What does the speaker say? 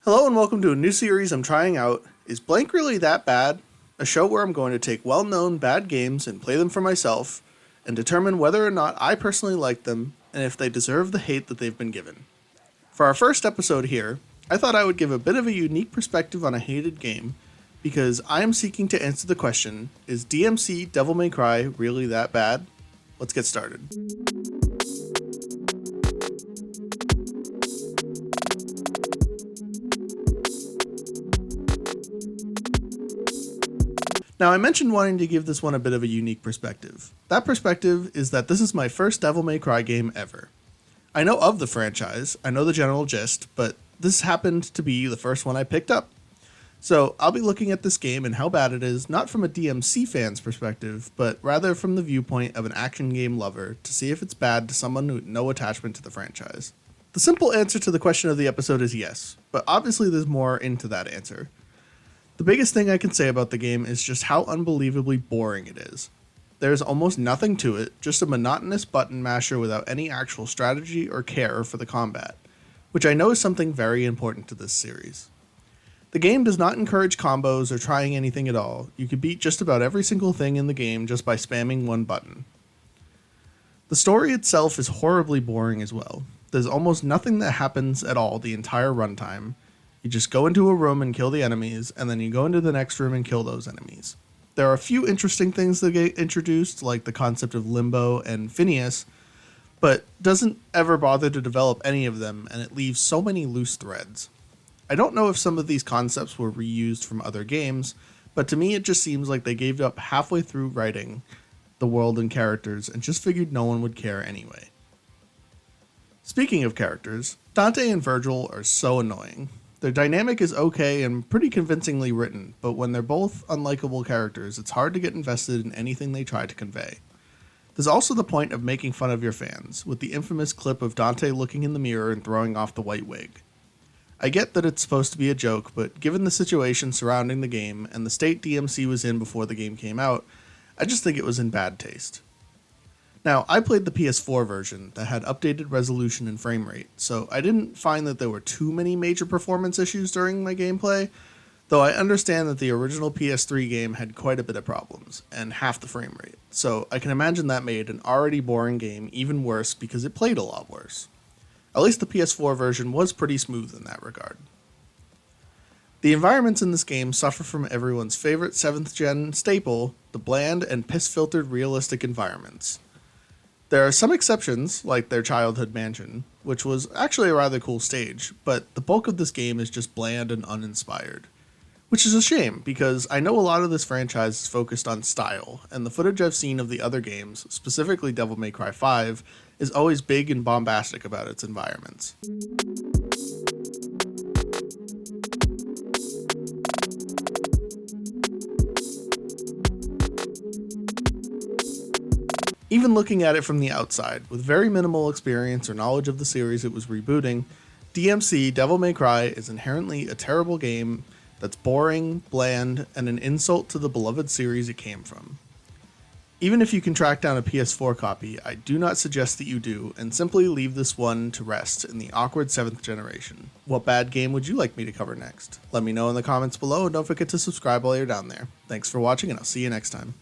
Hello and welcome to a new series I'm trying out. Is Blank Really That Bad? A show where I'm going to take well-known bad games and play them for myself and determine whether or not I personally like them and if they deserve the hate that they've been given. For our first episode here, I thought I would give a bit of a unique perspective on a hated game because I am seeking to answer the question, is DMC Devil May Cry really that bad? Let's get started. Now, I mentioned wanting to give this one a bit of a unique perspective. That perspective is that this is my first Devil May Cry game ever. I know of the franchise, I know the general gist, but this happened to be the first one I picked up. So I'll be looking at this game and how bad it is, not from a DMC fan's perspective, but rather from the viewpoint of an action game lover to see if it's bad to someone with no attachment to the franchise. The simple answer to the question of the episode is yes, but obviously there's more into that answer. The biggest thing I can say about the game is just how unbelievably boring it is. There's almost nothing to it, just a monotonous button masher without any actual strategy or care for the combat, which I know is something very important to this series. The game does not encourage combos or trying anything at all. You can beat just about every single thing in the game just by spamming one button. The story itself is horribly boring as well. There's almost nothing that happens at all the entire runtime. You just go into a room and kill the enemies, and then you go into the next room and kill those enemies. There are a few interesting things that get introduced, like the concept of Limbo and Phineas, but doesn't ever bother to develop any of them, and it leaves so many loose threads. I don't know if some of these concepts were reused from other games, but to me it just seems like they gave up halfway through writing the world and characters and just figured no one would care anyway. Speaking of characters, Dante and Virgil are so annoying. Their dynamic is okay and pretty convincingly written, but when they're both unlikable characters, it's hard to get invested in anything they try to convey. There's also the point of making fun of your fans, with the infamous clip of Dante looking in the mirror and throwing off the white wig. I get that it's supposed to be a joke, but given the situation surrounding the game and the state DMC was in before the game came out, I just think it was in bad taste. Now, I played the PS4 version that had updated resolution and frame rate, so I didn't find that there were too many major performance issues during my gameplay, though I understand that the original PS3 game had quite a bit of problems, and half the frame rate, so I can imagine that made an already boring game even worse because it played a lot worse. At least the PS4 version was pretty smooth in that regard. The environments in this game suffer from everyone's favorite 7th gen staple, the bland and piss-filtered realistic environments. There are some exceptions, like their childhood mansion, which was actually a rather cool stage, but the bulk of this game is just bland and uninspired. Which is a shame, because I know a lot of this franchise is focused on style, and the footage I've seen of the other games, specifically Devil May Cry 5, is always big and bombastic about its environments. Even looking at it from the outside, with very minimal experience or knowledge of the series it was rebooting, DMC Devil May Cry is inherently a terrible game that's boring, bland, and an insult to the beloved series it came from. Even if you can track down a PS4 copy, I do not suggest that you do, and simply leave this one to rest in the awkward 7th generation. What bad game would you like me to cover next? Let me know in the comments below, and don't forget to subscribe while you're down there. Thanks for watching, and I'll see you next time.